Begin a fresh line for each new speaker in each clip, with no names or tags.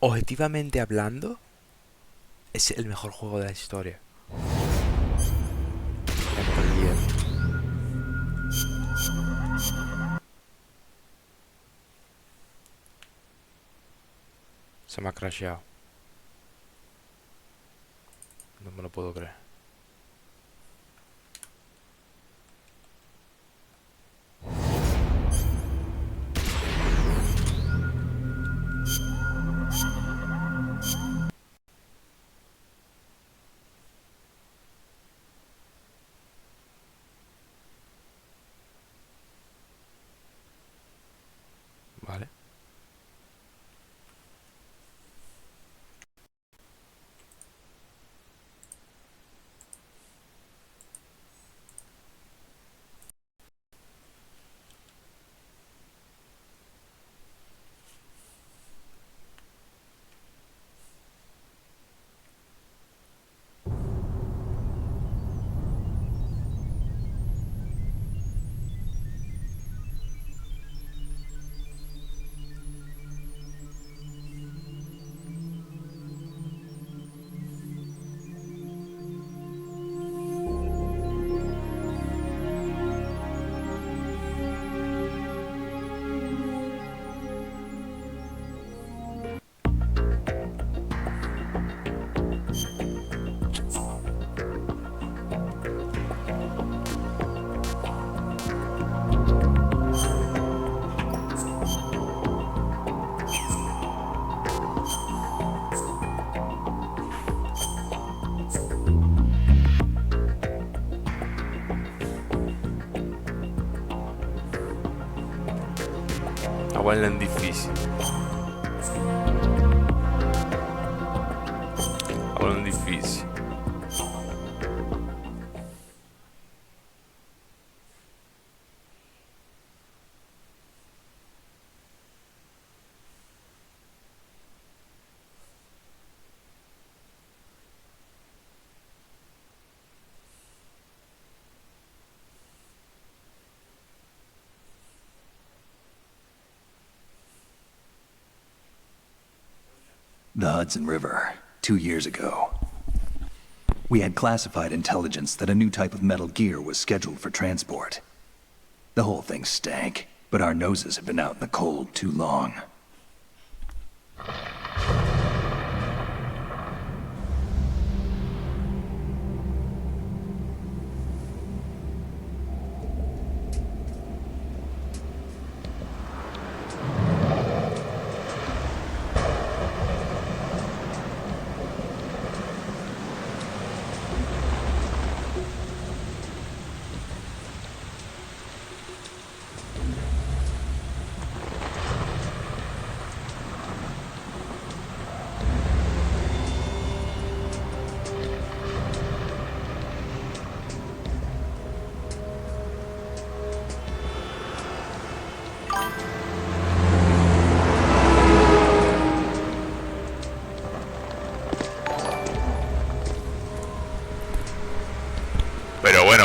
Objetivamente hablando, es el mejor juego de la historia. Se me ha crasheado. No me lo puedo creer. Vale. Ahora en difícil. Ahora en difícil.
The Hudson River, 2 years ago. We had classified intelligence that a new type of metal gear was scheduled for transport. The whole thing stank, but our noses had been out in the cold too long.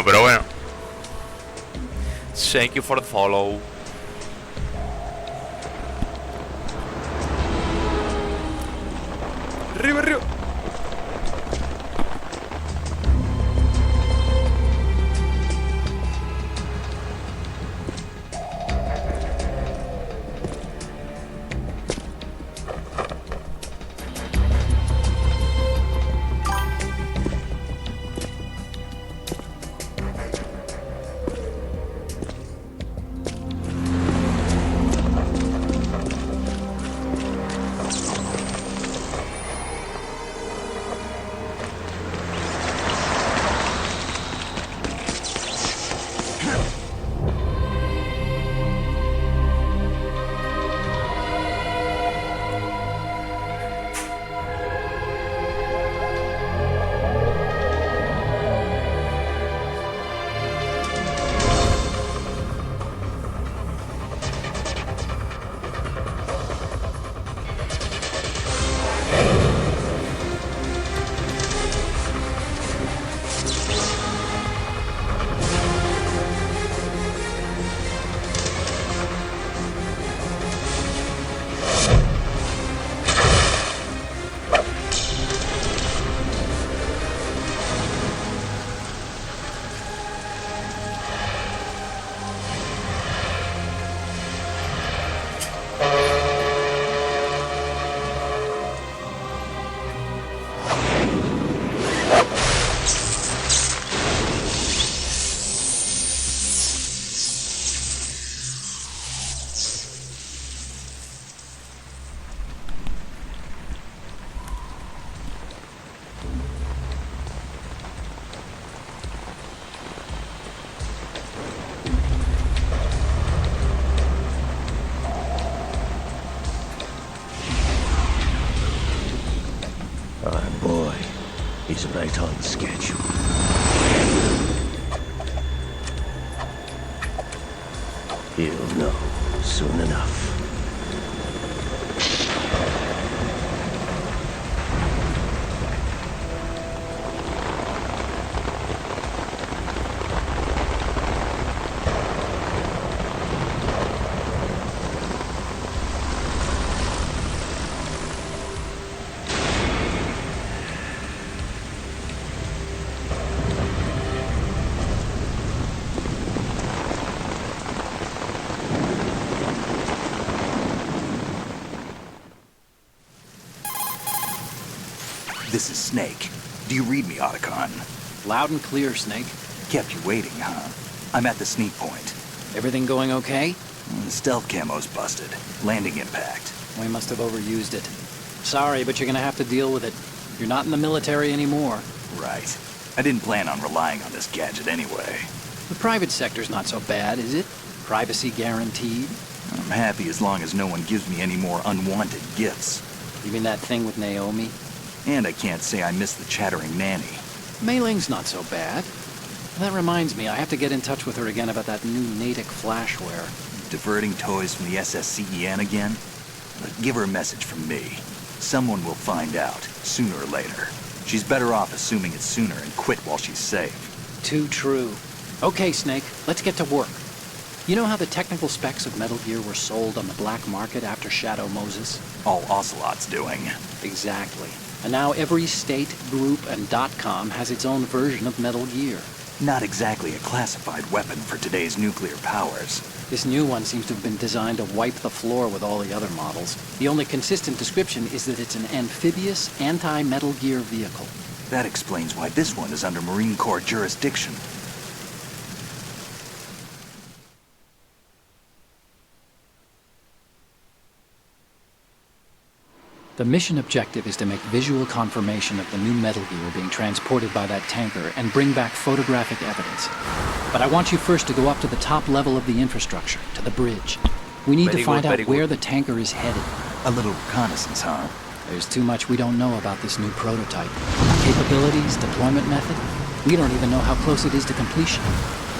Pero bueno. Thank you for the follow. Arriba, arriba.
Our boy is right on schedule. He'll know soon enough.
This is Snake. Do you read me, Otacon?
Loud and clear, Snake.
Kept you waiting, huh? I'm at the sneak point.
Everything going okay?
The stealth camo's busted. Landing impact.
We must have overused it. Sorry, but you're gonna have to deal with it. You're not in the military anymore.
Right. I didn't plan on relying on this gadget anyway.
The private sector's not so bad, is it? Privacy guaranteed?
I'm happy as long as no one gives me any more unwanted gifts.
You mean that thing with Naomi?
And I can't say I miss the chattering nanny.
Mei Ling's not so bad. That reminds me, I have to get in touch with her again about that new Natick flashware.
Diverting toys from the SSCEN again? Give her a message from me. Someone will find out, sooner or later. She's better off assuming it sooner and quit while she's safe.
Too true. Okay, Snake, let's get to work. You know how the technical specs of Metal Gear were sold on the black market after Shadow Moses?
All Ocelot's doing.
Exactly. And now every state, group, and .com has its own version of Metal Gear.
Not exactly a classified weapon for today's nuclear powers.
This new one seems to have been designed to wipe the floor with all the other models. The only consistent description is that it's an amphibious, anti-Metal Gear vehicle.
That explains why this one is under Marine Corps jurisdiction.
The mission objective is to make visual confirmation of the new Metal Gear being transported by that tanker and bring back photographic evidence. But I want you first to go up to the top level of the infrastructure, to the bridge. We need to find out where the tanker is headed.
A little reconnaissance, huh?
There's too much we don't know about this new prototype. Capabilities, deployment method. We don't even know how close it is to completion.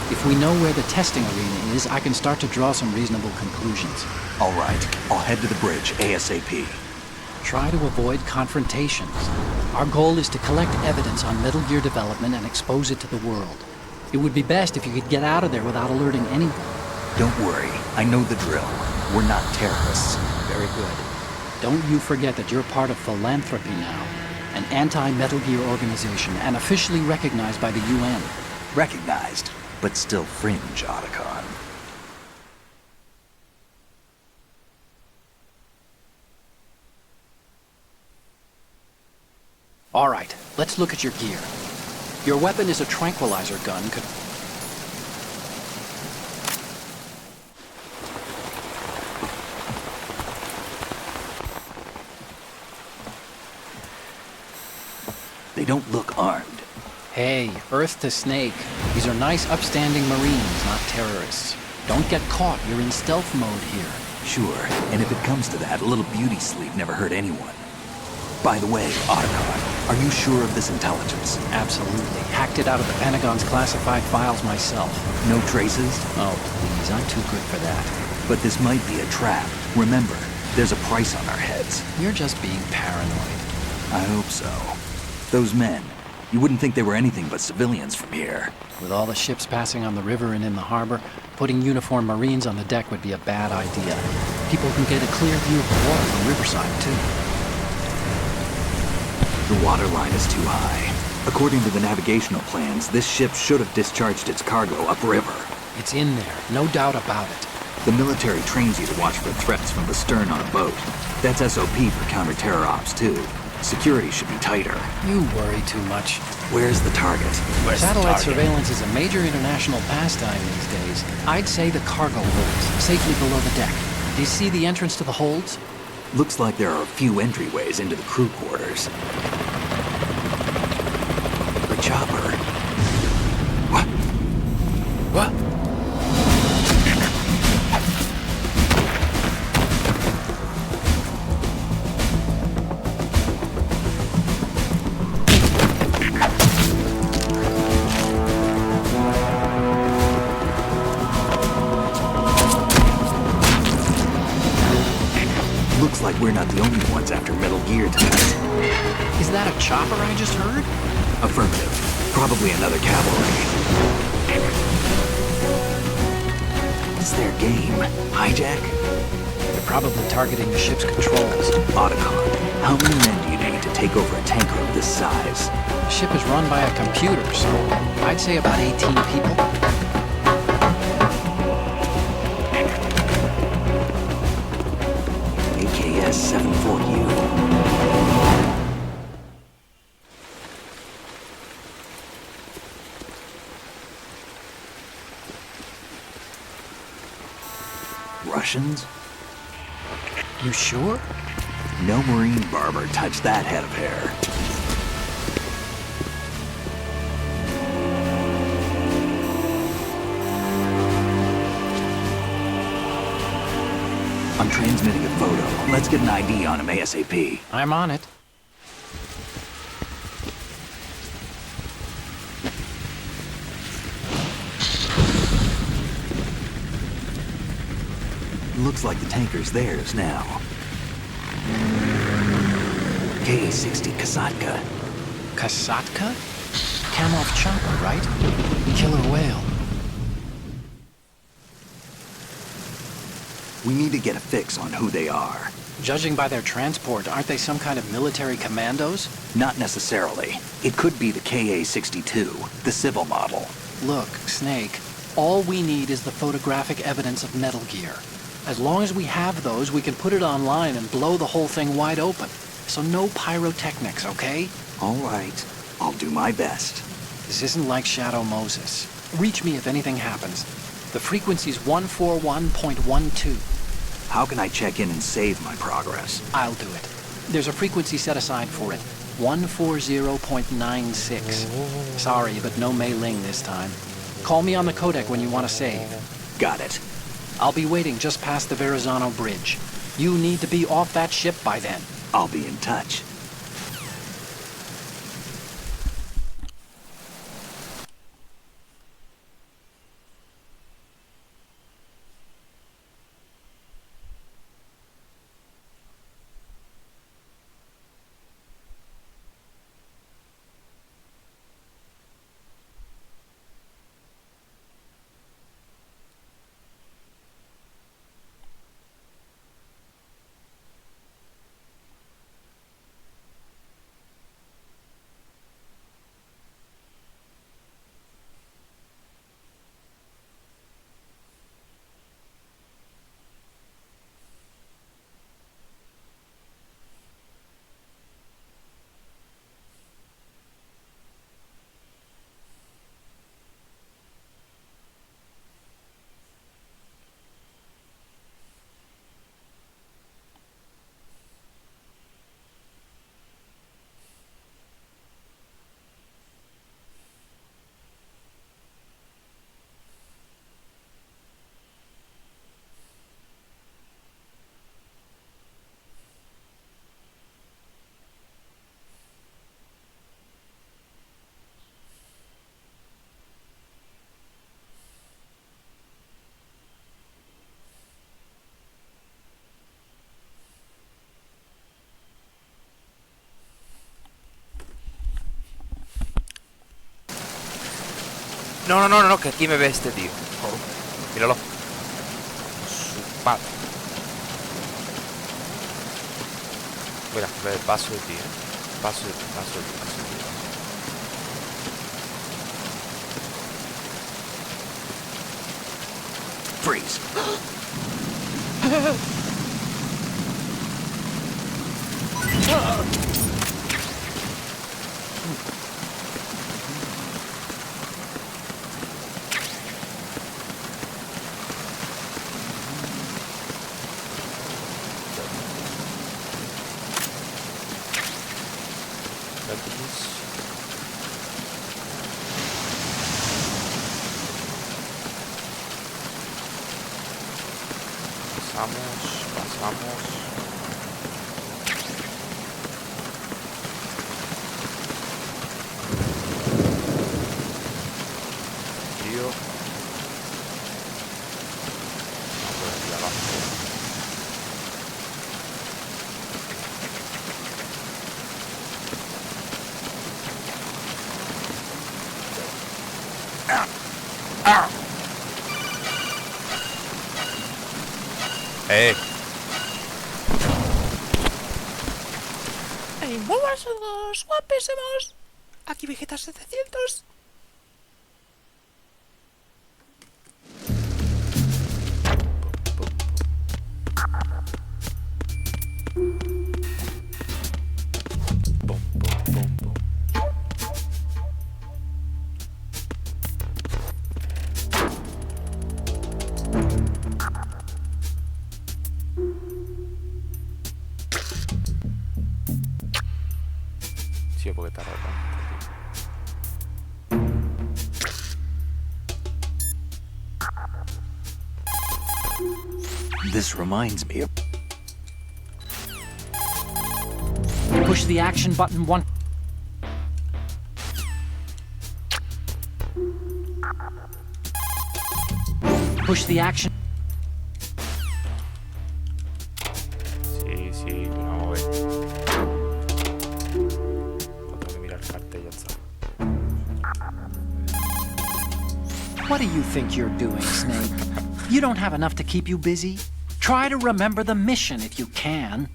If we know where the testing arena is, I can start to draw some reasonable conclusions.
All right, I'll head to the bridge ASAP.
Try to avoid confrontations. Our goal is to collect evidence on Metal Gear development and expose it to the world. It would be best if you could get out of there without alerting anyone.
Don't worry, I know the drill. We're not terrorists.
Very good. Don't you forget that you're part of Philanthropy now, an anti-Metal Gear organization and officially recognized by the UN.
Recognized, but still fringe, Otacon.
All right, let's look at your gear. Your weapon is a tranquilizer gun.
They don't look armed.
Hey, Earth to Snake. These are nice, upstanding Marines, not terrorists. Don't get caught. You're in stealth mode here.
Sure, and if it comes to that, a little beauty sleep never hurt anyone. By the way, Otacon, are you sure of this intelligence?
Absolutely. Hacked it out of the Pentagon's classified files myself.
No traces?
Oh, please, I'm too good for that.
But this might be a trap. Remember, there's a price on our heads.
You're just being paranoid.
I hope so. Those men, you wouldn't think they were anything but civilians from here.
With all the ships passing on the river and in the harbor, putting uniformed Marines on the deck would be a bad idea. People can get a clear view of the water from Riverside, too.
The water line is too high. According to the navigational plans, this ship should have discharged its cargo upriver.
It's in there, no doubt about it.
The military trains you to watch for threats from the stern on a boat. That's SOP for counter-terror ops, too. Security should be tighter.
You worry too much.
Where's the target?
Satellite surveillance is a major international pastime these days. I'd say the cargo holds, safely below the deck. Do you see the entrance to the holds?
Looks like there are a few entryways into the crew quarters. The chopper. What? What? performance after Metal Gear tonight.
Is that a chopper I just heard?
Affirmative. Probably another cavalry. What's their game? Hijack?
They're probably targeting the ship's controls.
Otacon, how many men do you need to take over a tanker of this size?
The ship is run by a computer, so I'd say about 18 people.
AKS 74U. Russians?
You sure?
No Marine barber touched that head of hair. I'm transmitting a photo. Let's get an ID on him ASAP.
I'm on it.
Looks like the tanker's theirs now. Ka-60 Kasatka.
Kasatka? Kamov chopper, right? Killer whale.
We need to get a fix on who they are.
Judging by their transport, aren't they some kind of military commandos?
Not necessarily. It could be the Ka-62, the civil model.
Look, Snake, all we need is the photographic evidence of Metal Gear. As long as we have those, we can put it online and blow the whole thing wide open. So no pyrotechnics, okay?
All right. I'll do my best.
This isn't like Shadow Moses. Reach me if anything happens. The frequency's 141.12.
How can I check in and save my progress?
I'll do it. There's a frequency set aside for it. 140.96. Sorry, but no Mei Ling this time. Call me on the codec when you want to save.
Got it.
I'll be waiting just past the Verrazano Bridge. You need to be off that ship by then.
I'll be in touch.
No, no, no, no, que aquí me ve este tío. Oh, míralo. Su padre. Mira, ve el paso de ti, Paso de ti, paso de ti, paso de ti.
Freeze.
Pasamos. Tío. Vamos por aquí abajo. ¡Ey, muévasenos, guapísimos! Aquí Vegeta 700. Sí, porque tarda tanto.
This reminds me of...
Push the action button one. Push the action.
Sí, sí, vamos a ver. Tengo que mirar el cartel, ya está.
What do you think you're doing, Snake? You don't have enough to keep you busy? Try to remember the mission if you can.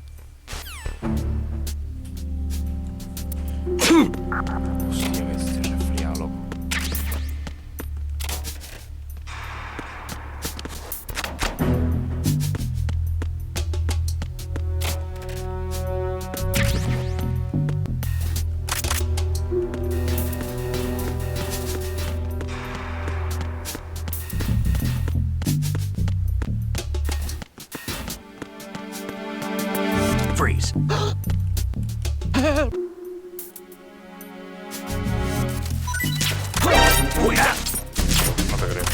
Hostia, que estoy resfriado, loco.
Freeze.
No te creo.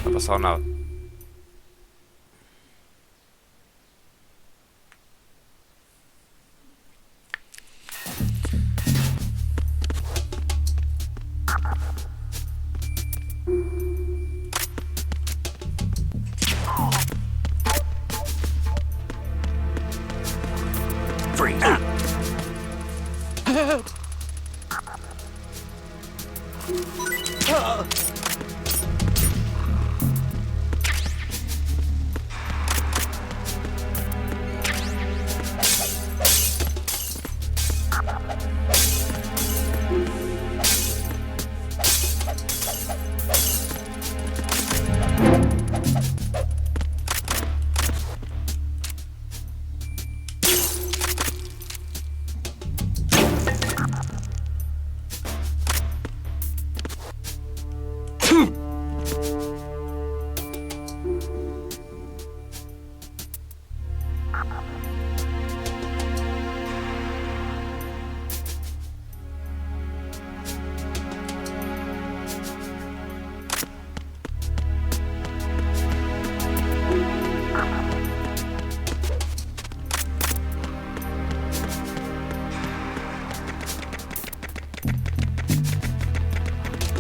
No ha pasado nada.
Freeze.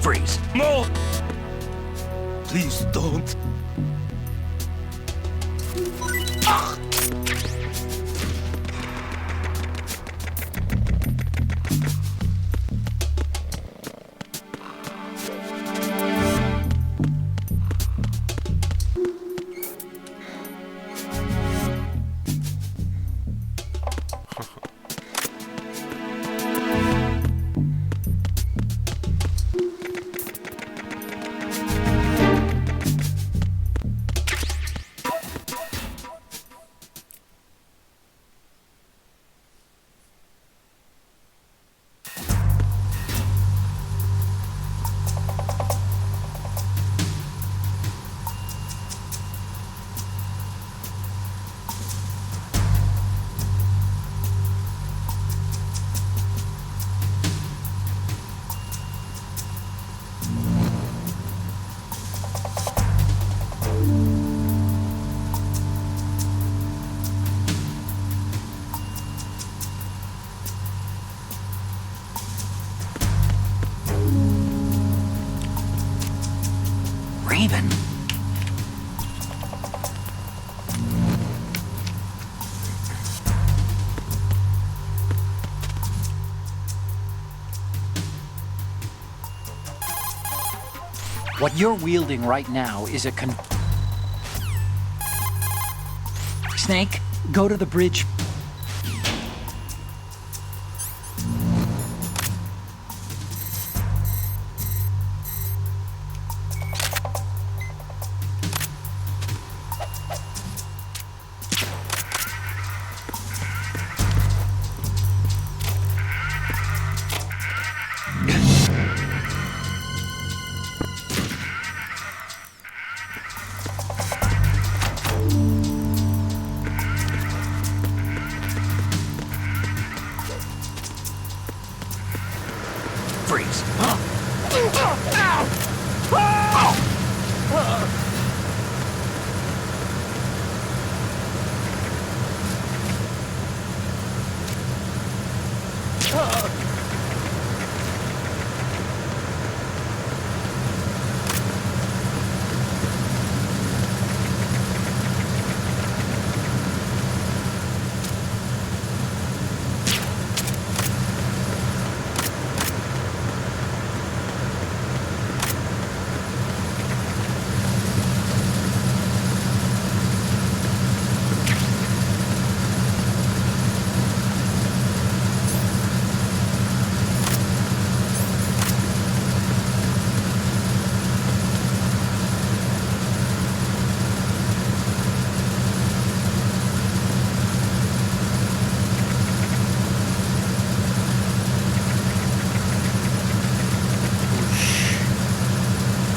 Freeze.
No! Please don't.
What you're wielding right now is a Snake, go to the bridge.
Freeze.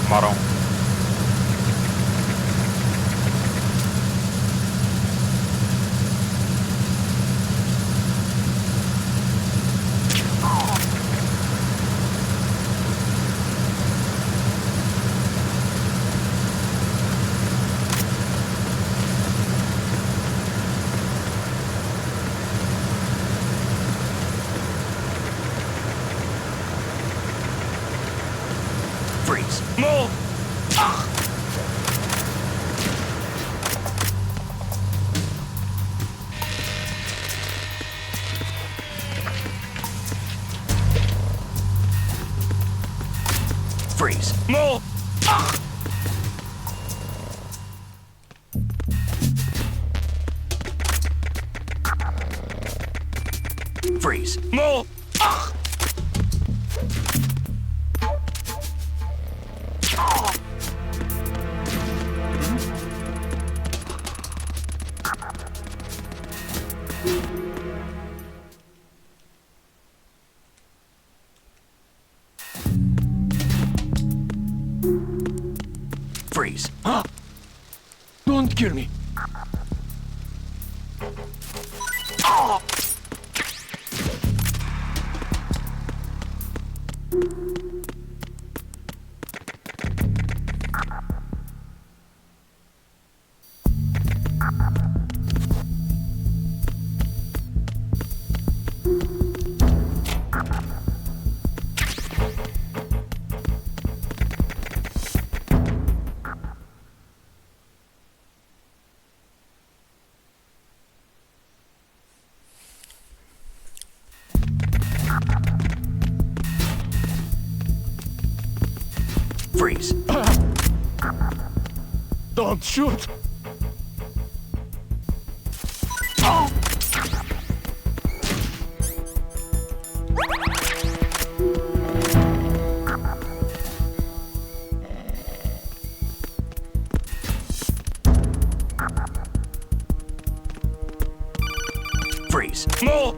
Marrom.
Freeze.
No!
Freeze.
No!
Freeze.
No!
Freeze.
Don't kill me.
Freeze.
Don't shoot.
Freeze.
No!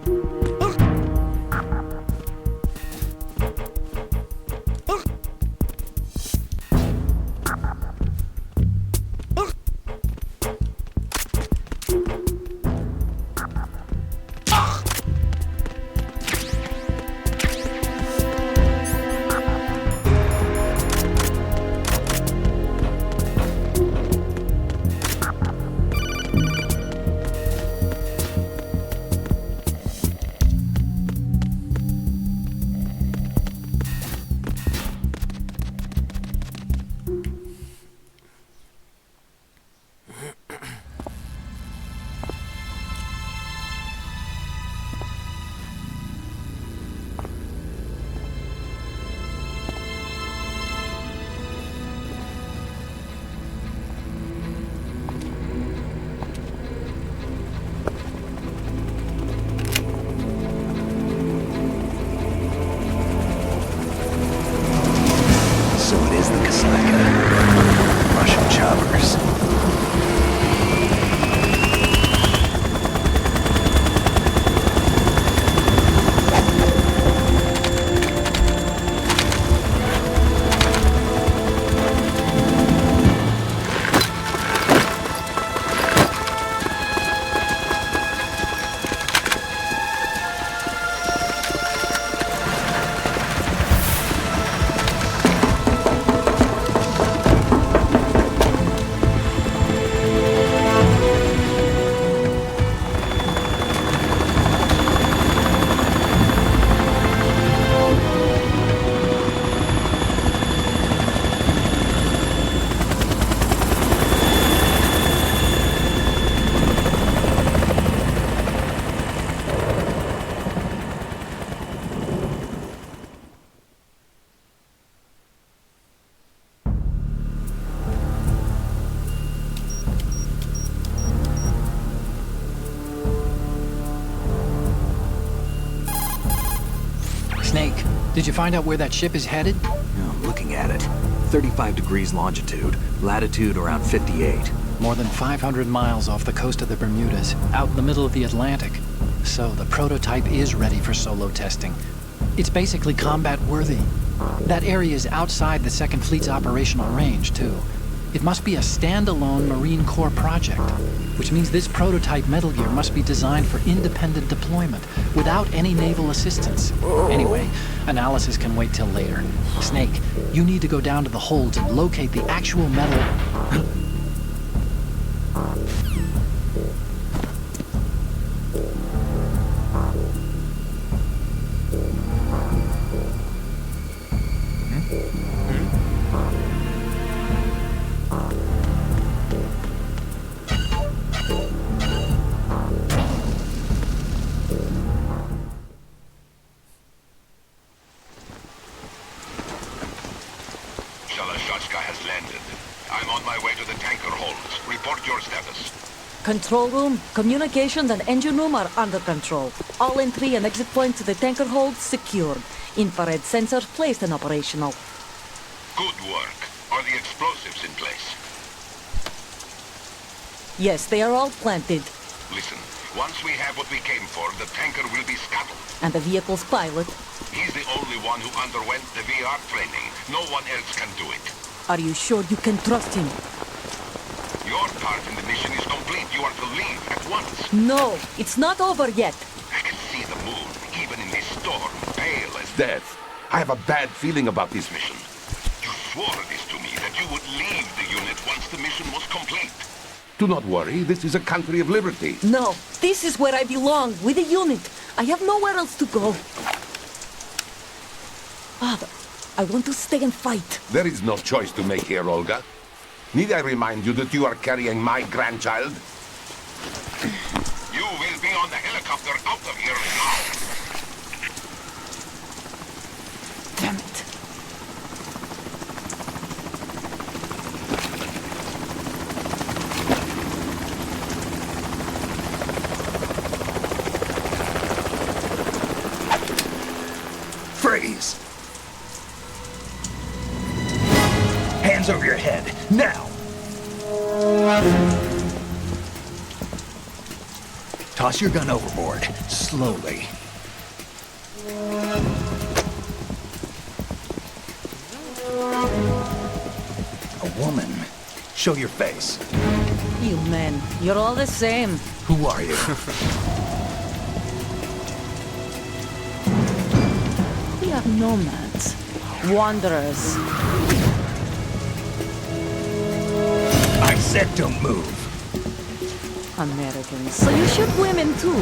Did you find out where that ship is headed?
I'm looking at it. 35 degrees longitude, latitude around 58.
More than 500 miles off the coast of the Bermudas, out in the middle of the Atlantic. So the prototype is ready for solo testing. It's basically combat-worthy. That area is outside the Second Fleet's operational range, too. It must be a standalone Marine Corps project, which means this prototype Metal Gear must be designed for independent deployment, without any naval assistance. Anyway, analysis can wait till later. Snake, you need to go down to the holds and locate the actual metal...
has landed. I'm on my way to the tanker holds. Report your status.
Control room, communications and engine room are under control. All entry and exit points to the tanker hold secured. Infrared sensors placed and operational.
Good work. Are the explosives in place?
Yes, they are all planted.
Listen, once we have what we came for, the tanker will be scuttled.
And the vehicle's pilot?
He's the only one who underwent the VR training. No one else can do it.
Are you sure you can trust him?
Your part in the mission is complete. You are to leave at once.
No, it's not over yet.
I can see the moon, even in this storm, pale as death. I have a bad feeling about this mission. You swore this to me, that you would leave the unit once the mission was complete. Do not worry, this is a country of liberty.
No, this is where I belong, with the unit. I have nowhere else to go. Father, I want to stay and fight.
There is no choice to make here, Olga. Need I remind you that you are carrying my grandchild? You will be on the helicopter out of here now.
Damn it.
Freeze! Hands over your head, now! Toss your gun overboard, slowly. A woman. Show your face.
You men, you're all the same.
Who are you?
We are nomads. Wanderers.
I said don't move.
Americans. So you shoot women too.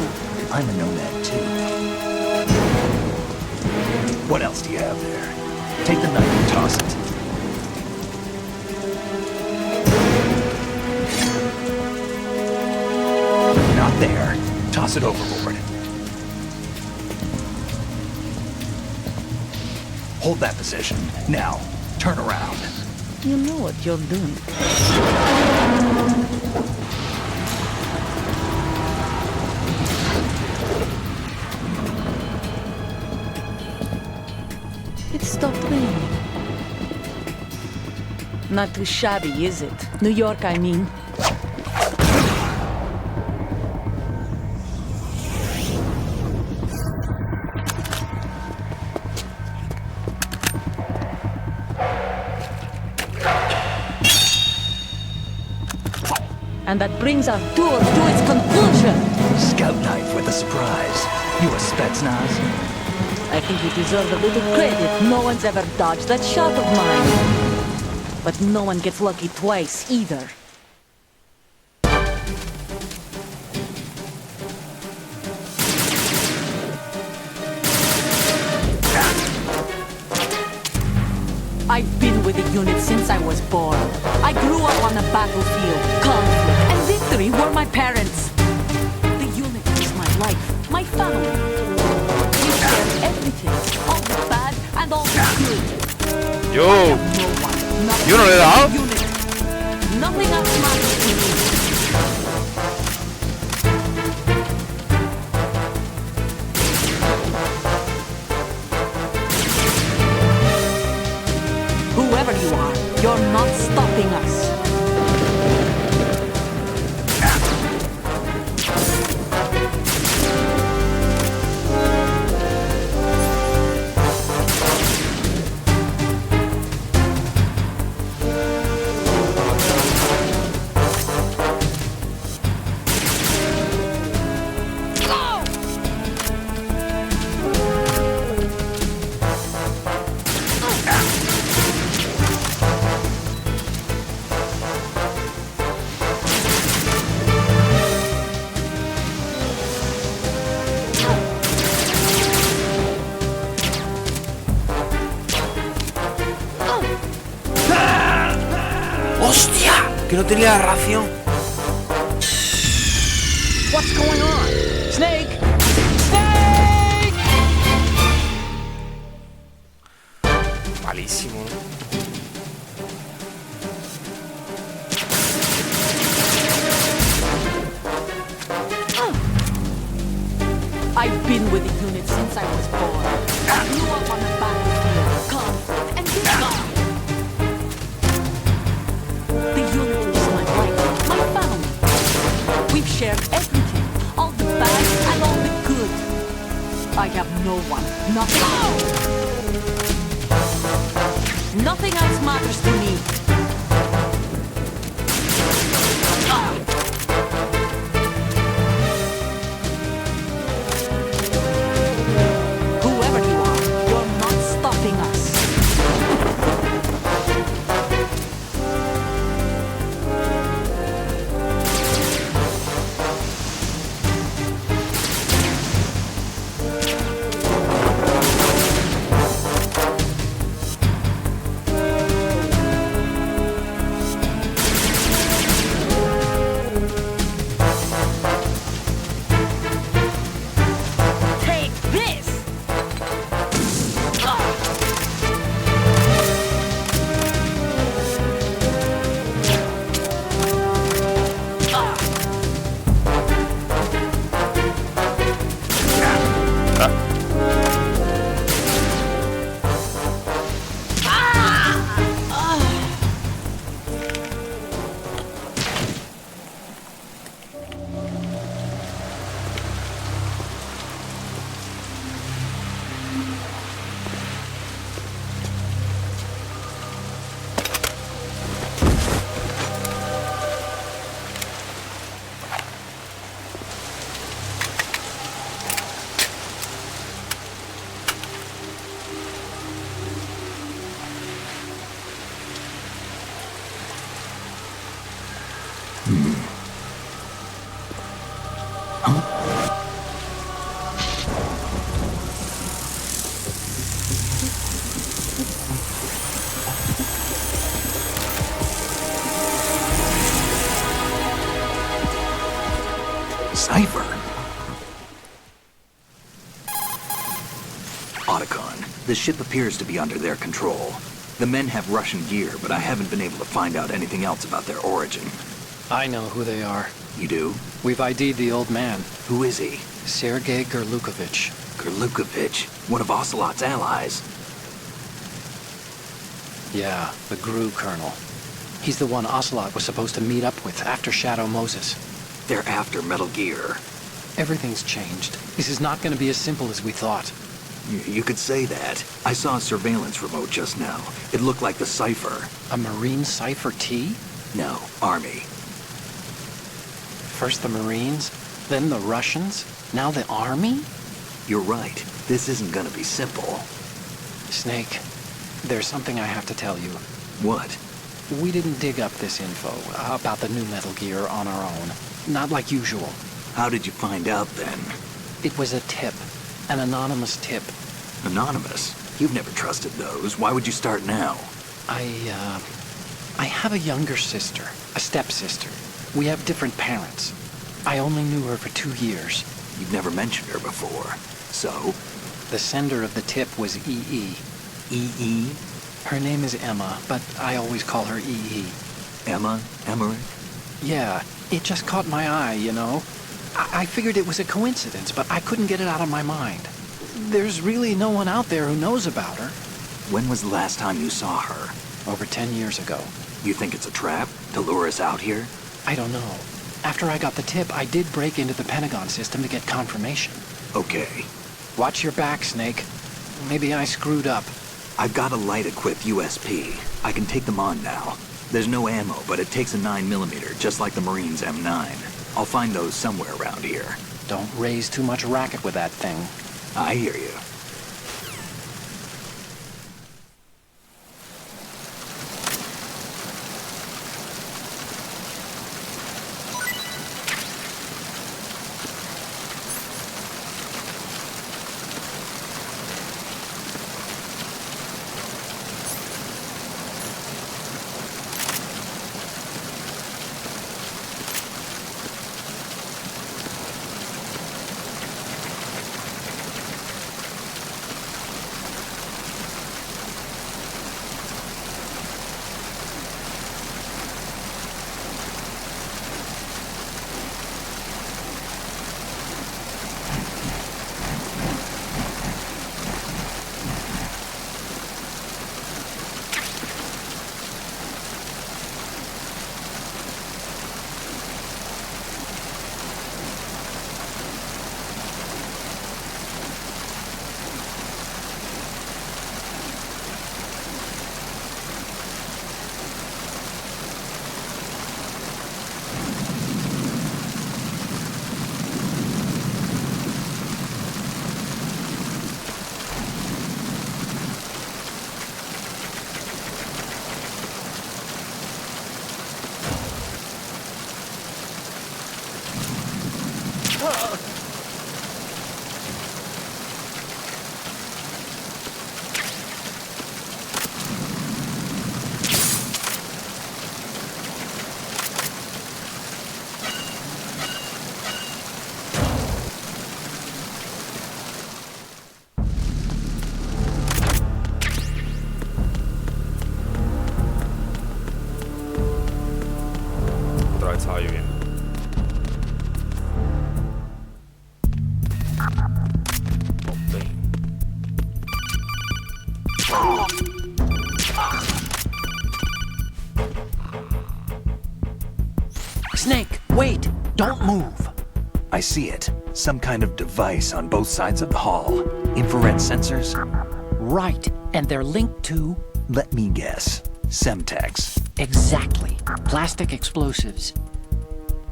I'm a nomad too. What else do you have there? Take the knife and toss it. Not there. Toss it overboard. Hold that position. Now, turn around.
You know what you're doing. It stopped raining. Not too shabby, is it? New York, I mean. And that brings our tour to its conclusion.
Scout knife with a surprise. You a Spetsnaz?
I think you deserve a little credit. No one's ever dodged that shot of mine. But no one gets lucky twice, either. I've been with the unit since I was born. I grew up on the battlefield. Conflict and victory were my parents. The unit is my life, my family. We share everything, all the bad and all the good.
Yo,
No one, nothing
¿Yo no le he dado?
but the unit. Nothing else matters to me.
no tenía la ración.
What's going on? Snake! Snake!
Malísimo, ¿no?
I've been with the unit since I was born. I grew up on the battlefield, conflict, and victory. The unit is my life, my family. We've shared everything, all the bad and all the good. I have no one, nothing. Nothing else matters to me. Whoever you are, you're not stopping us. Take this!
Cipher. Otacon, the ship appears to be under their control. The men have Russian gear, but I haven't been able to find out anything else about their origin.
I know who they are.
You do?
We've ID'd the old man,
Who is he?
Sergei Gerlukovich.
Gerlukovich, one of Ocelot's allies.
Yeah, the GRU colonel. He's the one Ocelot was supposed to meet up with after Shadow Moses.
They're after Metal Gear.
Everything's changed. This is not going to be as simple as we thought.
You could say that. I saw a surveillance remote just now. It looked like the Cipher.
A Marine Cipher T?
No, Army.
First the Marines, then the Russians, now the Army?
You're right. This isn't gonna be simple.
Snake, there's something I have to tell you.
What?
We didn't dig up this info about the new Metal Gear on our own. Not like usual.
How did you find out then?
It was a tip. An anonymous tip.
Anonymous? You've never trusted those. Why would you start now?
I have a younger sister, a stepsister. We have different parents. I only knew her for 2 years.
You've never mentioned her before. So?
The sender of the tip was EE.
E.E.?
Her name is Emma, but I always call her EE.
Emma? Emmerich?
Yeah, it just caught my eye, you know? I figured it was a coincidence, but I couldn't get it out of my mind. There's really no one out there who knows about her.
When was the last time you saw her?
Over 10 years ago.
You think it's a trap? To lure us out here?
I don't know. After I got the tip, I did break into the Pentagon system to get confirmation.
Okay.
Watch your back, Snake. Maybe I screwed up.
I've got a light-equipped USP. I can take them on now. There's no ammo, but it takes a 9mm, just like the Marines' M9. I'll find those somewhere around here.
Don't raise too much racket with that thing.
I hear you.
Otra vez estaba lloviendo.
Snake, wait! Don't move!
I see it. Some kind of device on both sides of the hall. Infrared sensors?
Right, and they're linked to...
Let me guess. Semtex.
Exactly. Plastic explosives.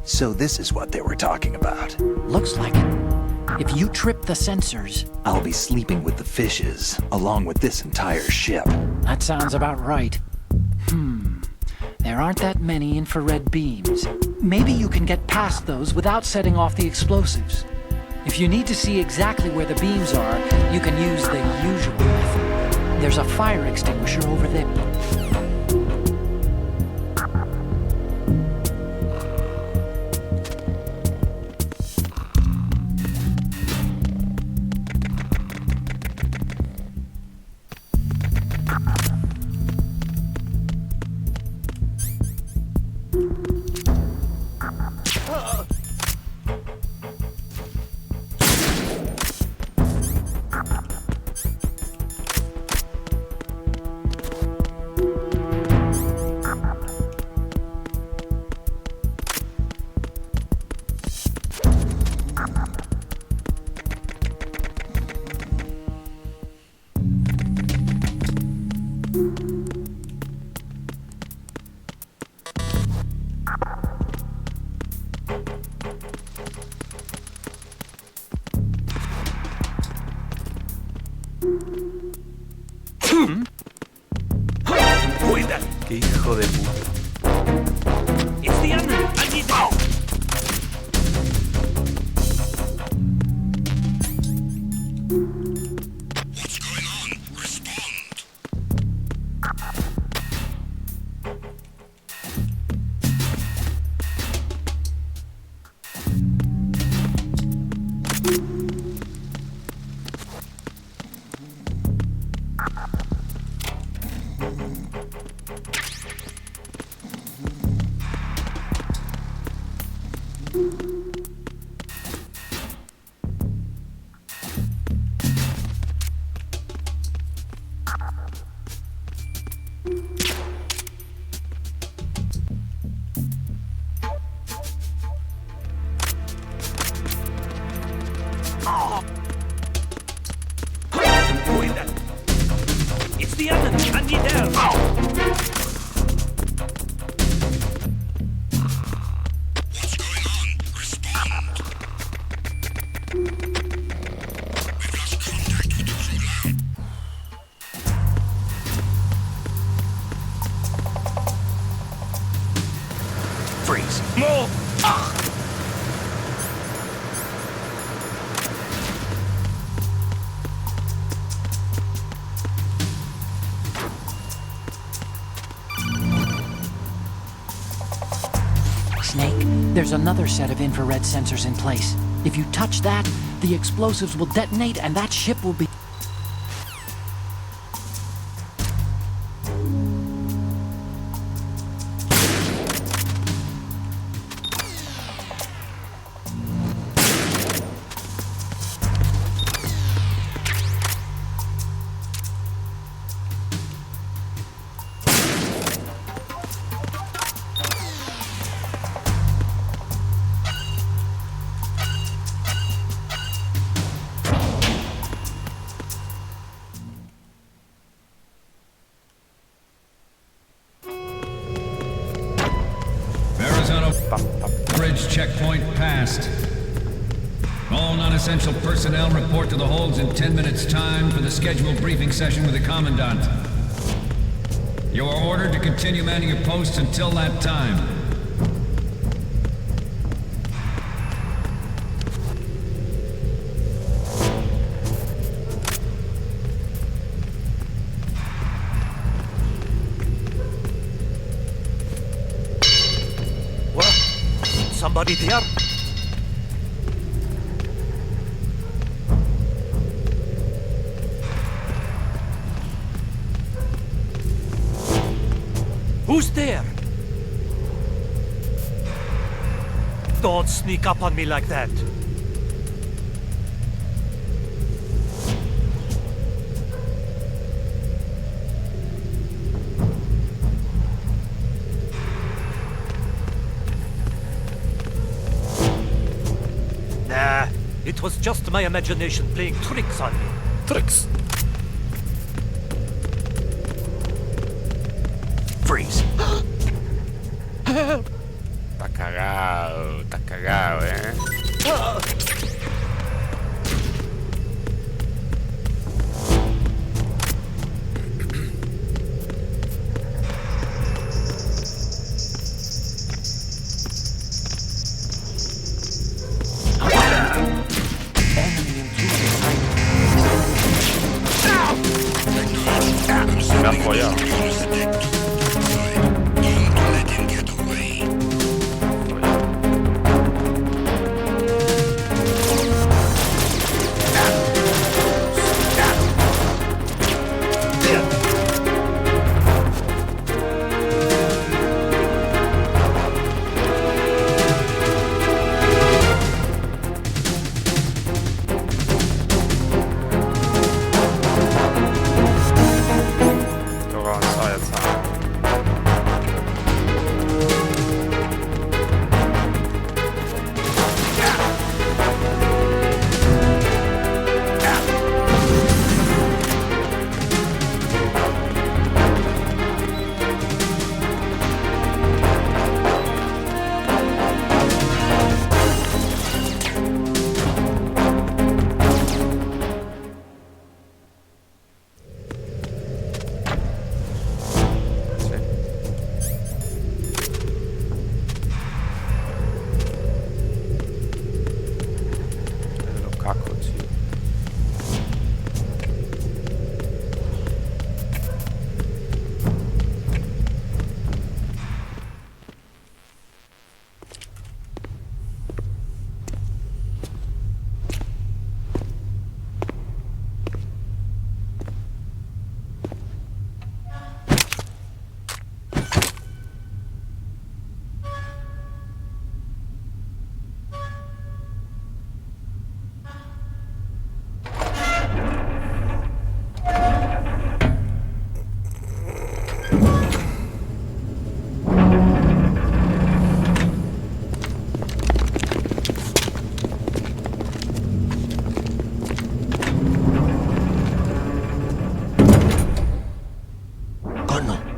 So this is what they were talking about.
Looks like it. If you trip the sensors...
I'll be sleeping with the fishes, along with this entire ship.
That sounds about right. There aren't that many infrared beams. Maybe you can get past those without setting off the explosives. If you need to see exactly where the beams are, you can use the usual method. There's a fire extinguisher over there.
Qué hijo de puta.
It's the enemy! I need help!
What's going on? Respond.
It's the enemy! I need help!
What's going on? Respond. We've lost contact with the crew lab.
Freeze.
More!
Snake, there's another set of infrared sensors in place. If you touch that, the explosives will detonate and that ship will be...
Arizona Bridge checkpoint passed. All non-essential personnel report to the holds in 10 minutes' time for the scheduled briefing session with the Commandant. You are ordered to continue manning your posts until that time.
somebody there? Who's there? Don't sneak up on me like that. Nah, it was just my imagination playing tricks on me.
Tricks.
Freeze.
Está cagado, Me han follado.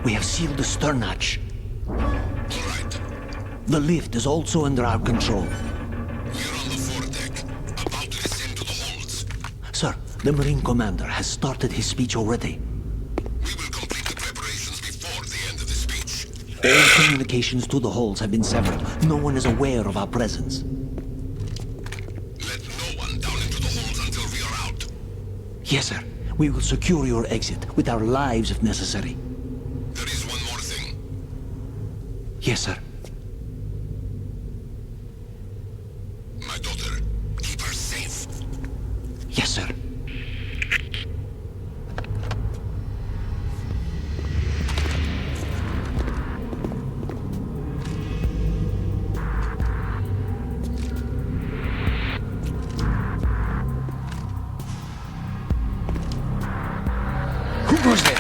We have sealed the stern hatch. The lift is also under our control.
We're on the foredeck, about to descend to the holds.
Sir, the Marine Commander has started his speech already.
We will complete the preparations before the end of the speech.
All communications to the holds have been severed. No one is aware of our presence.
Let no one down into the holds until we are out.
Yes, sir. We will secure your exit with our lives if necessary.
There is one more thing.
Yes, sir.
My daughter, keep her safe.
Yes, sir.
Who goes there?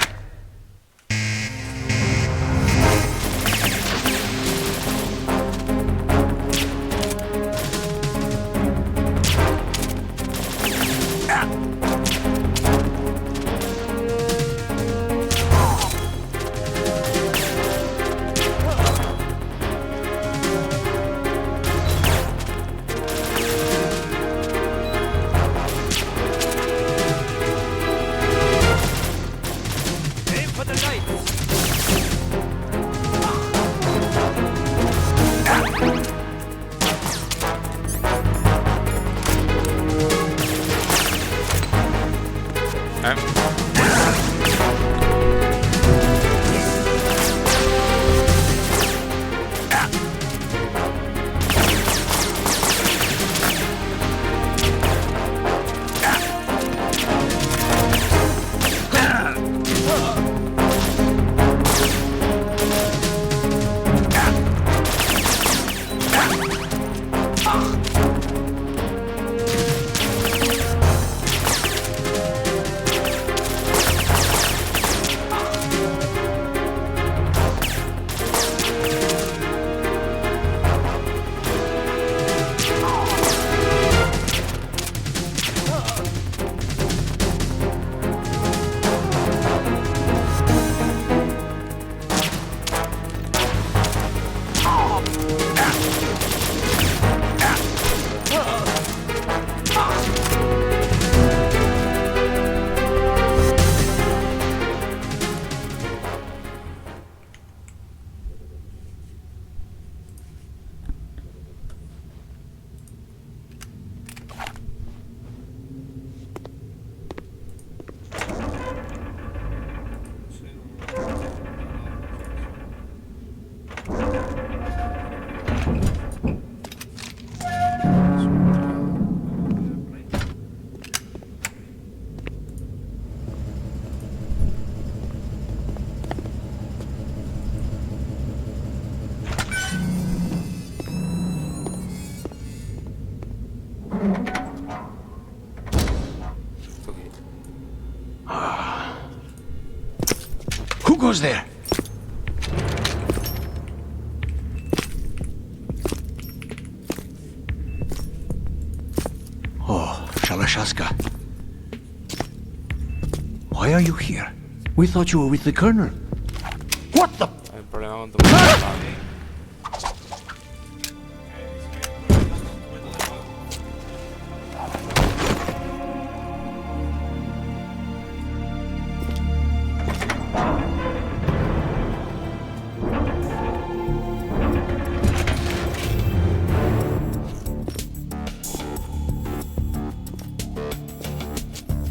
Who goes there? Oh, Shalashaska. Why are you here? We thought you were with the Colonel. What the?
Hay un problema con tu padre.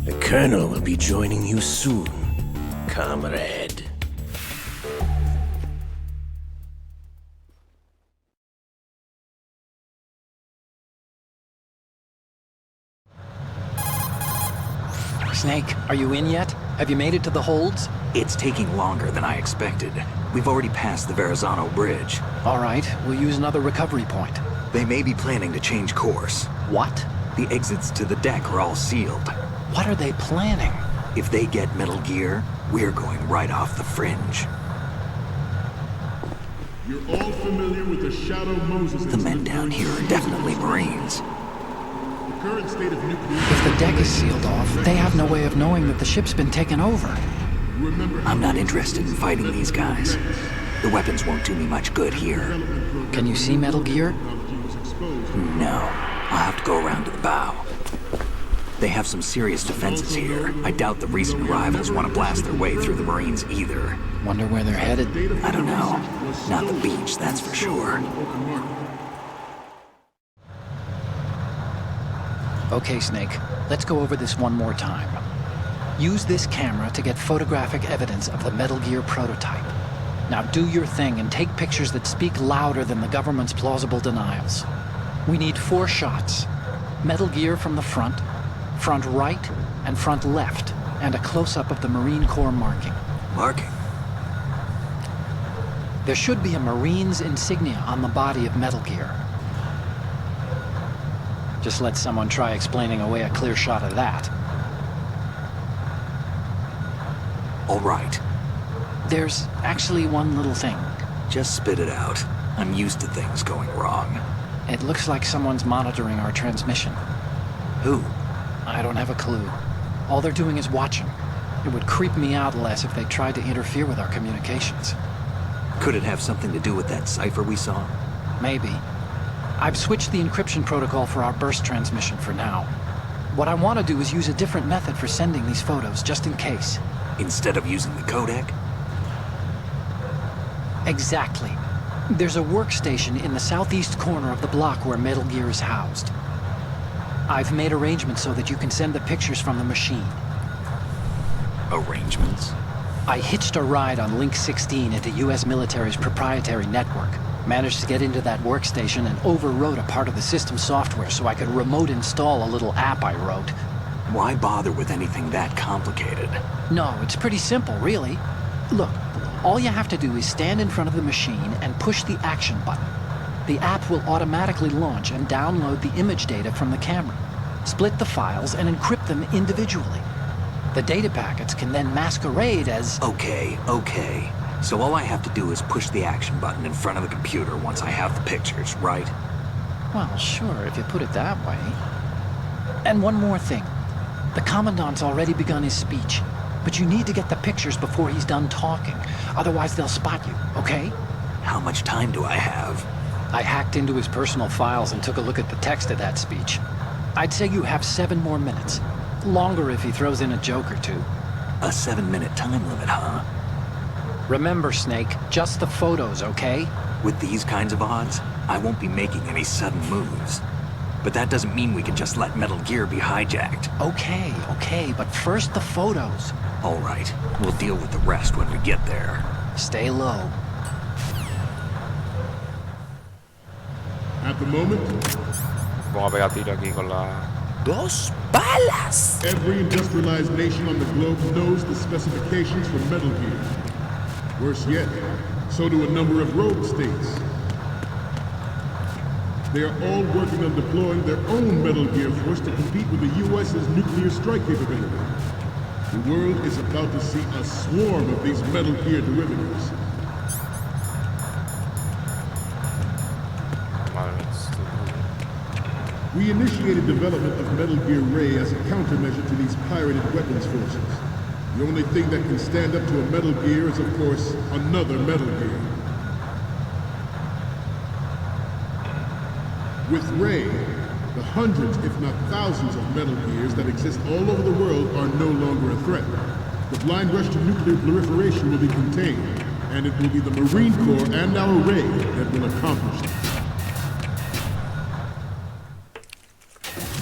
The Colonel will be joining you soon, comrade.
Snake, are you in yet? Have you made it to the holds?
It's taking longer than I expected. We've already passed the Verrazano Bridge.
All right, we'll use another recovery point.
They may be planning to change course.
What?
The exits to the deck are all sealed.
What are they planning?
If they get Metal Gear, we're going right off the fringe.
You're all familiar with the Shadow Moses
The men down here are definitely Marines.
The current state of nuclear...
If the deck is sealed off, they have no way of knowing that the ship's been taken over.
Remember,
I'm not interested in fighting these guys. The weapons won't do me much good here.
Can you see Metal Gear?
No. I'll have to go around to the bow. They have some serious defenses here. I doubt the recent arrivals want to blast their way through the Marines either.
Wonder where they're headed.
I don't know. Not the beach, that's for sure.
Okay, Snake. Let's go over this one more time. Use this camera to get photographic evidence of the Metal Gear prototype. Now do your thing and take pictures that speak louder than the government's plausible denials. We need 4 shots. Metal Gear from the front right, and front left, and a close-up of the Marine Corps marking.
Marking?
There should be a Marine's insignia on the body of Metal Gear. Just let someone try explaining away a clear shot of that.
All right.
There's actually one little thing.
Just spit it out. I'm used to things going wrong.
It looks like someone's monitoring our transmission.
Who?
I don't have a clue. All they're doing is watching. It would creep me out less if they tried to interfere with our communications.
Could it have something to do with that cipher we saw?
Maybe. I've switched the encryption protocol for our burst transmission for now. What I want to do is use a different method for sending these photos, just in case.
Instead of using the codec?
Exactly. There's a workstation in the southeast corner of the block where Metal Gear is housed. I've made arrangements so that you can send the pictures from the machine.
Arrangements?
I hitched a ride on Link 16 into US military's proprietary network. Managed to get into that workstation and overwrote a part of the system software so I could remote install a little app I wrote.
Why bother with anything that complicated?
No, it's pretty simple, really. Look, all you have to do is stand in front of the machine and push the action button. The app will automatically launch and download the image data from the camera, split the files, and encrypt them individually. The data packets can then masquerade as...
Okay. So all I have to do is push the action button in front of the computer once I have the pictures, right?
Well, sure, if you put it that way. And one more thing. The Commandant's already begun his speech, but you need to get the pictures before he's done talking. Otherwise, they'll spot you, okay?
How much time do I have?
I hacked into his personal files and took a look at the text of that speech. I'd say you have 7 more minutes. Longer if he throws in a joke or two.
A 7-minute time limit, huh?
Remember, Snake, just the photos, okay?
With these kinds of odds, I won't be making any sudden moves. But that doesn't mean we can just let Metal Gear be hijacked.
Okay, but first the photos.
All right, we'll deal with the rest when we get there.
Stay low.
At the moment,
Pongo a pegar tiro aquí con la... ¡2 balas!
every industrialized nation on the globe knows the specifications for Metal Gear. Worse yet, so do a number of rogue states. They are all working on deploying their own Metal Gear force to compete with the U.S.'s nuclear strike capability. The world is about to see a swarm of these Metal Gear derivatives. We initiated development of Metal Gear Ray as a countermeasure to these pirated weapons forces. The only thing that can stand up to a Metal Gear is, of course, another Metal Gear. With Ray, the hundreds, if not thousands of Metal Gears that exist all over the world are no longer a threat. The blind rush to nuclear proliferation will be contained, and it will be the Marine Corps and our Ray that will accomplish this.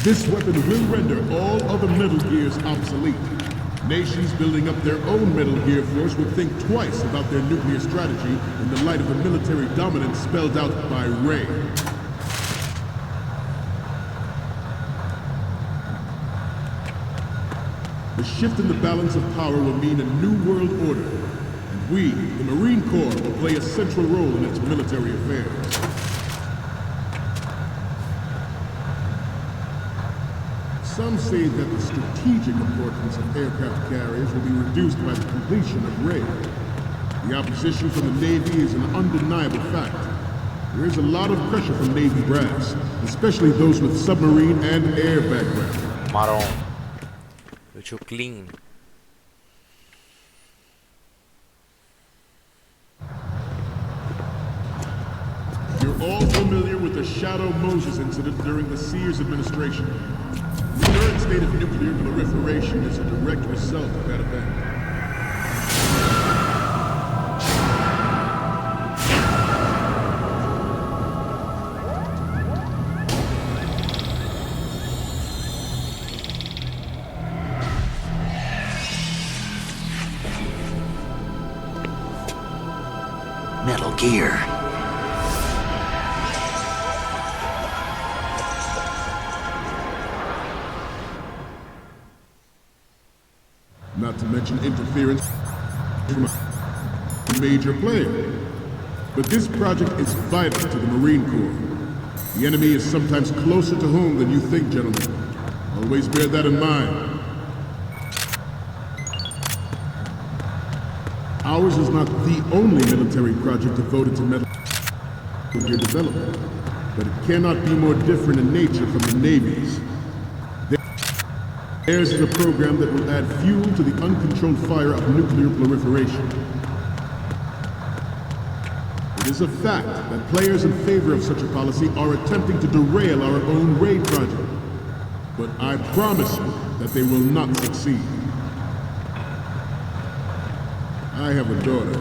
This weapon will render all other Metal Gears obsolete. Nations building up their own Metal Gear force would think twice about their nuclear strategy in the light of the military dominance spelled out by Ray. The shift in the balance of power will mean a new world order, and we, the Marine Corps, will play a central role in its military affairs. Some say that the strategic importance of aircraft carriers will be reduced by the completion of Ray. The opposition from the Navy is an undeniable fact. There is a lot of pressure from Navy brass, especially those with submarine and air background.
Marón. Lo he hecho clean.
You're all familiar with the Shadow Moses incident during the Sears administration. The current state of nuclear proliferation is a direct result of that event.
Metal Gear.
Not to mention interference from a major player. But this project is vital to the Marine Corps. The enemy is sometimes closer to home than you think, gentlemen. Always bear that in mind. Ours is not the only military project devoted to Metal Gear development, but it cannot be more different in nature from the Navy's. Theirs is a program that will add fuel to the uncontrolled fire of nuclear proliferation. It is a fact that players in favor of such a policy are attempting to derail our own Ray project. But I promise you that they will not succeed. I have a daughter,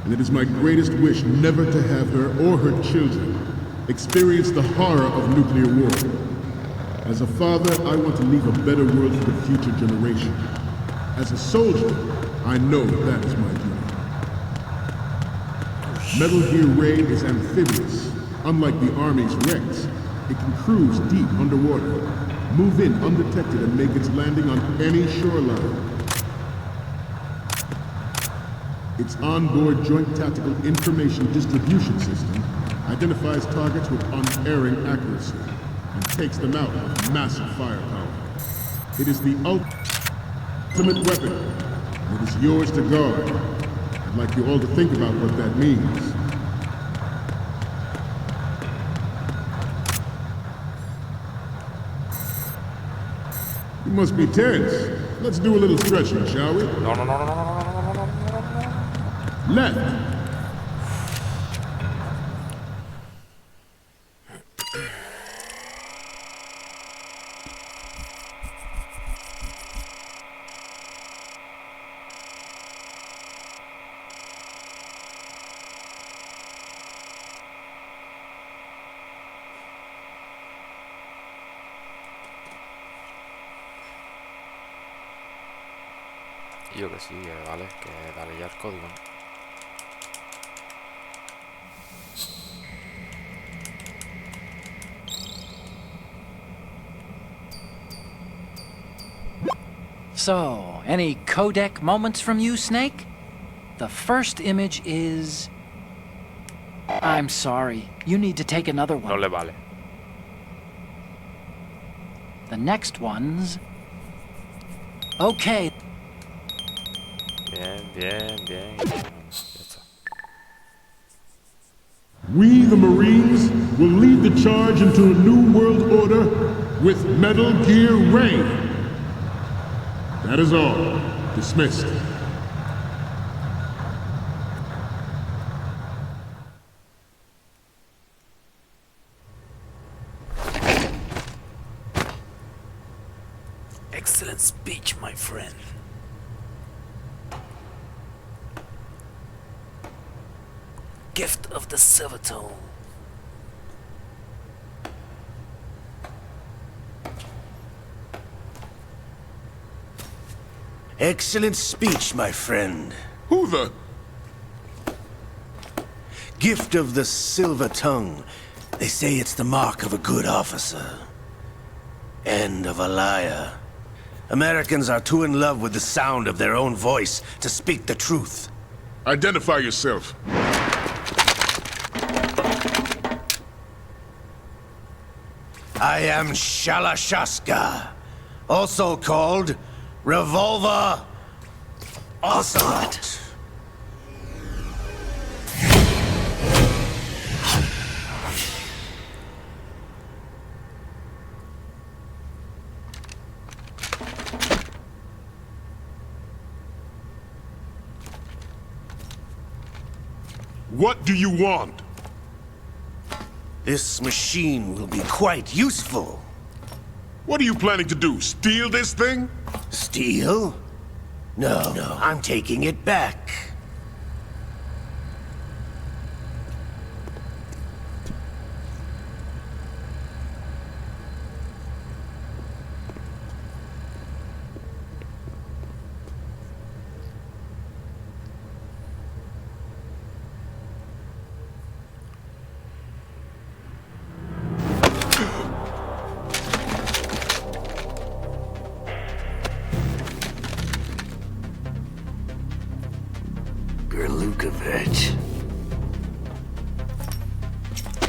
and it is my greatest wish never to have her or her children experience the horror of nuclear war. As a father, I want to leave a better world for the future generation. As a soldier, I know that is my duty. Metal Gear Ray is amphibious. Unlike the Army's Rex, it can cruise deep underwater, move in undetected and make its landing on any shoreline. Its onboard Joint Tactical Information Distribution System identifies targets with unerring accuracy, and takes them out with massive firepower. It is the ultimate weapon, and it is yours to guard. I'd like you all to think about what that means. You must be tense. Let's do a little stretching, shall we?
No, no, no, no, no, no, no, no, no, no.
Left.
Yo que sí, vale, que dale ya el código, ¿no?
So, any codec moments from you, Snake? The first image is... I'm sorry. You need to take another
No
one.
le vale.
The next one's... Okay.
Bien, bien, bien. Ya está.
We, the Marines, will lead the charge into a new world order with Metal Gear Ray. That is all. Dismissed.
Excellent speech, my friend. Gift of the Silver Tongue. Excellent speech, my friend.
Who the?
Gift of the Silver Tongue. They say it's the mark of a good officer. And of a liar. Americans are too in love with the sound of their own voice to speak the truth.
Identify yourself.
I am Shalashaska, also called Revolver Ocelot.
What do you want?
This machine will be quite useful.
What are you planning to do? Steal this thing?
Steal? No, I'm taking it back.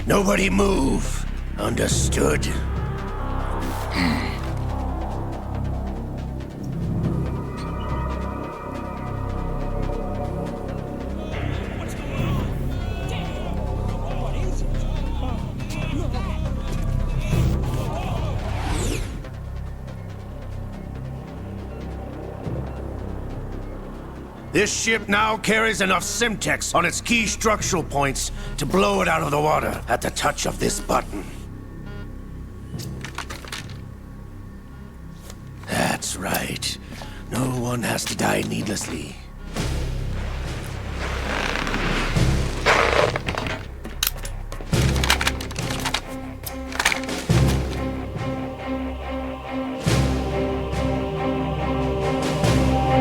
Nobody move. Understood? This ship now carries enough Simtex on its key structural points to blow it out of the water at the touch of this button. That's right. No one has to die needlessly.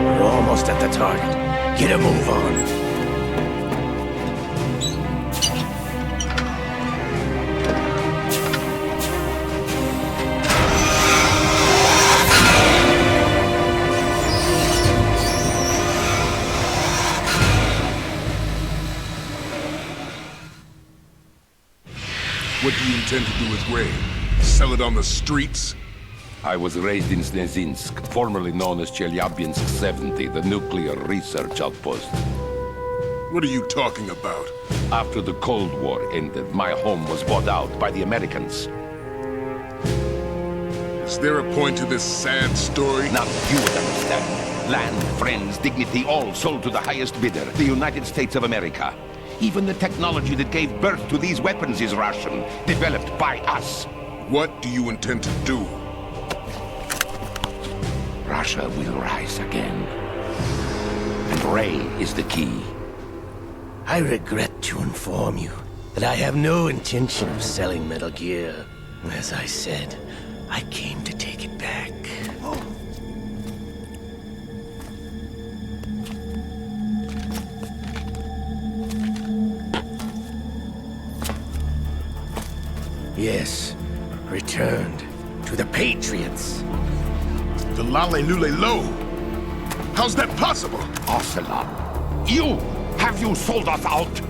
We're almost at the target. Get a move on.
intend to do with Ray? Sell it on the streets?
I was raised in Snezinsk, formerly known as Chelyabinsk 70, the nuclear research outpost.
What are you talking about?
After the Cold War ended, my home was bought out by the Americans.
Is there a point to this sad story?
Now you would understand. Land, friends, dignity, all sold to the highest bidder, the United States of America. Even the technology that gave birth to these weapons is Russian, developed by us.
What do you intend to do?
Russia will rise again. And Ray is the key.
I regret to inform you that I have no intention of selling Metal Gear. As I said, I came to take it back. Yes, returned to the Patriots.
The Lale Lule Lo? How's that possible?
Ocelot, have you sold us out?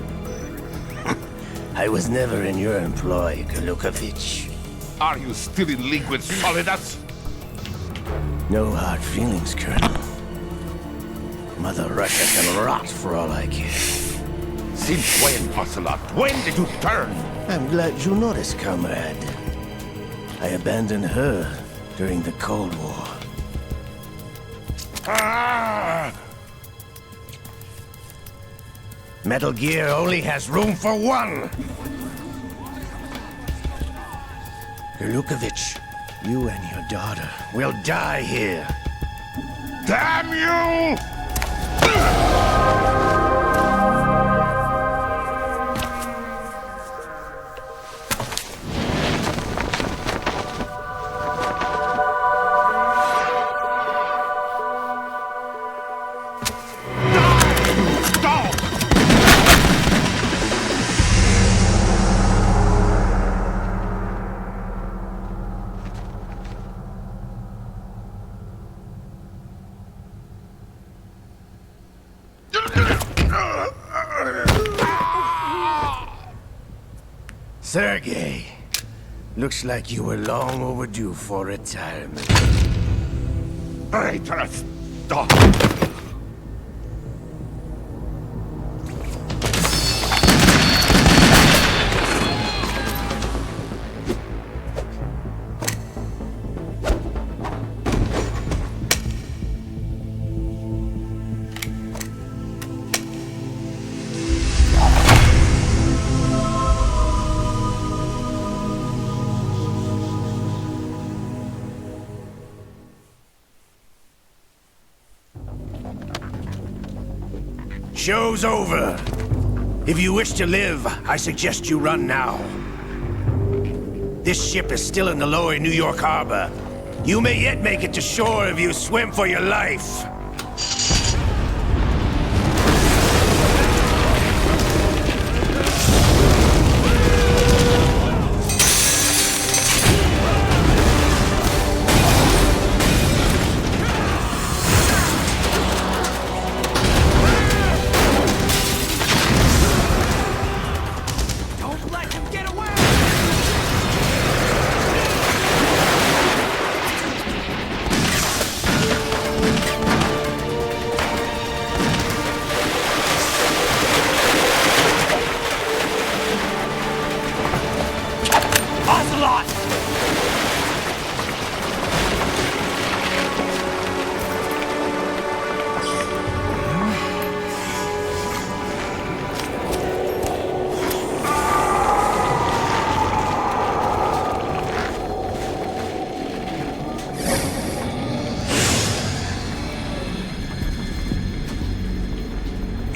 I was never in your employ, Golukovich.
Are you still in league with Solidas?
No hard feelings, Colonel. Mother Russia can rot for all I care.
Since when, Ocelot? When did you turn?
I'm glad you noticed, comrade. I abandoned her during the Cold War. Metal Gear only has room for one! Golukovich, you and your daughter will die here.
Damn you!
Sergei, looks like you were long overdue for retirement.
Traitorous dog!
Show's over. If you wish to live, I suggest you run now. This ship is still in the lower New York harbor. You may yet make it to shore if you swim for your life.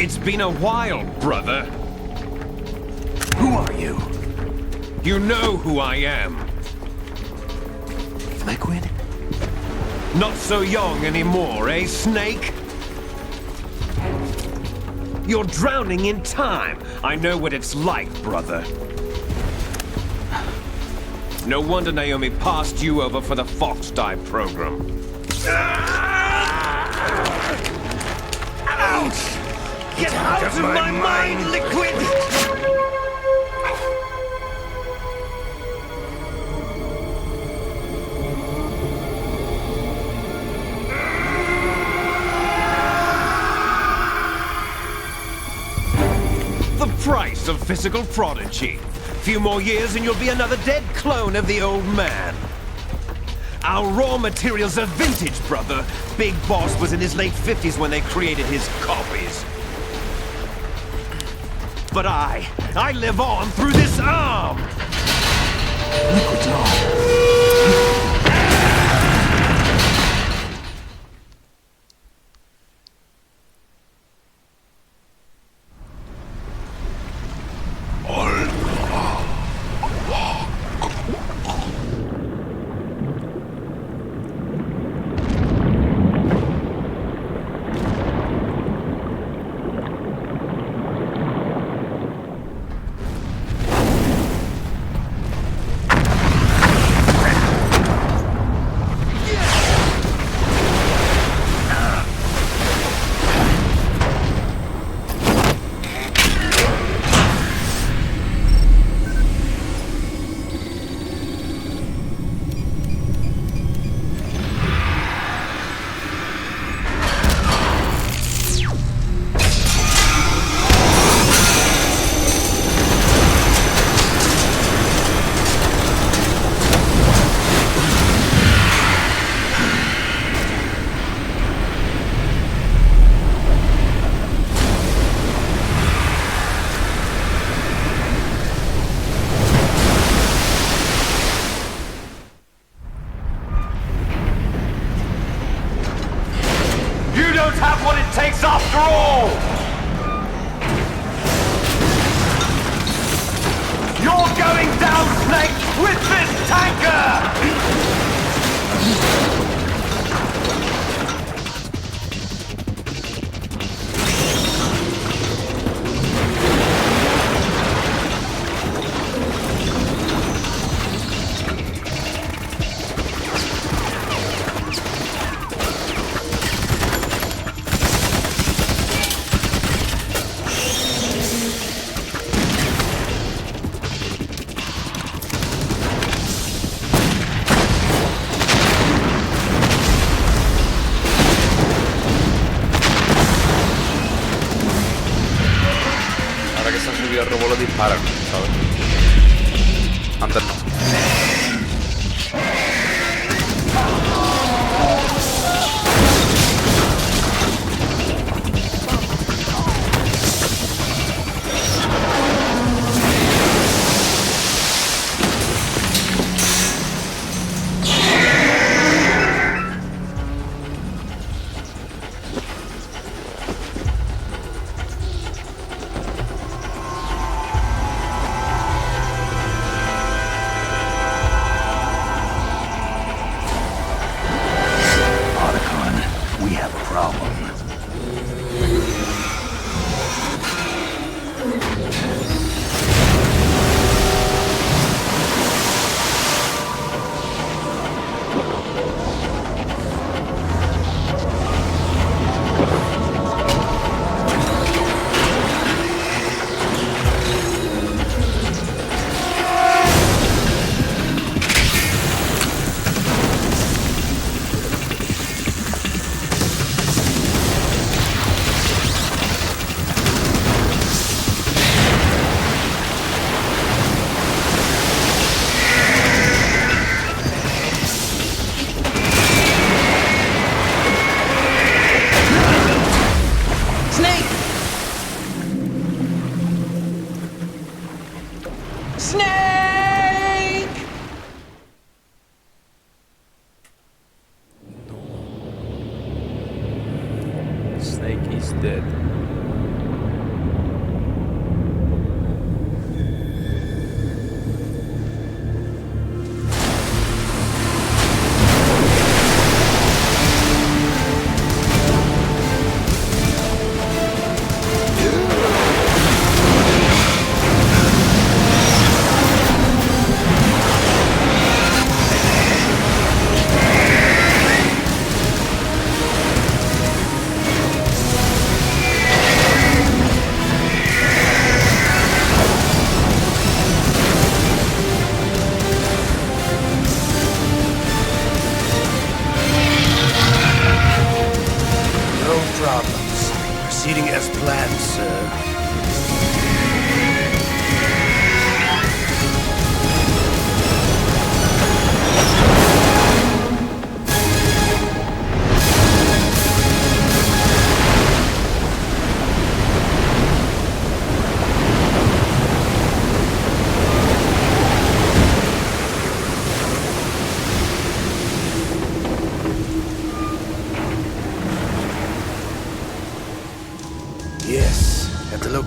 It's been a while, brother.
Who are you?
You know who I am.
Liquid?
Not so young anymore, eh, Snake? You're drowning in time. I know what it's like, brother. No wonder Naomi passed you over for the Fox Dive program.
Ouch!
Get out of my mind, Liquid! Some physical prodigy. Few more years and you'll be another dead clone of the old man. Our raw materials are vintage, brother. Big Boss was in his late 50s when they created his copies. But I live on through this arm!
Liquid's on.
Have what it takes after all! You're going down, Snake, with this tanker!
El robot lo disparan, ¿sabes? Antes no.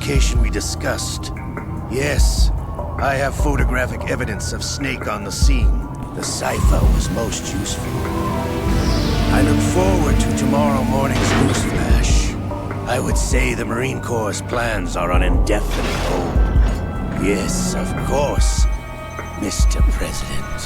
location we discussed. Yes, I have photographic evidence of Snake on the scene. The cipher was most useful. I look forward to tomorrow morning's newsflash. I would say the Marine Corps' plans are on indefinite hold. Yes, of course, Mr. President.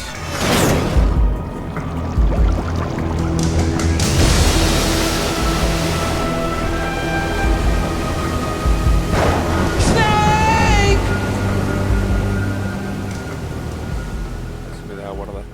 Se me deja guardar.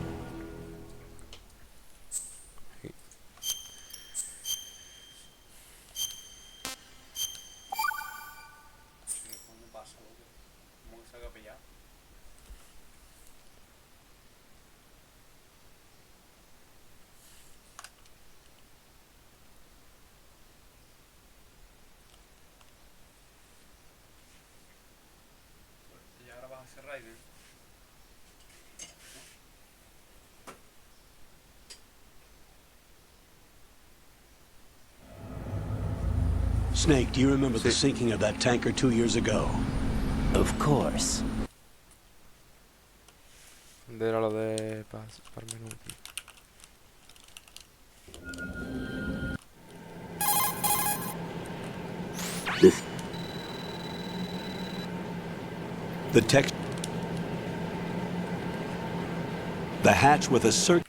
Snake, do you remember the sinking of that tanker 2 years ago?
Of course.
¿Dónde era lo de para menú?
The text... The hatch with a certain...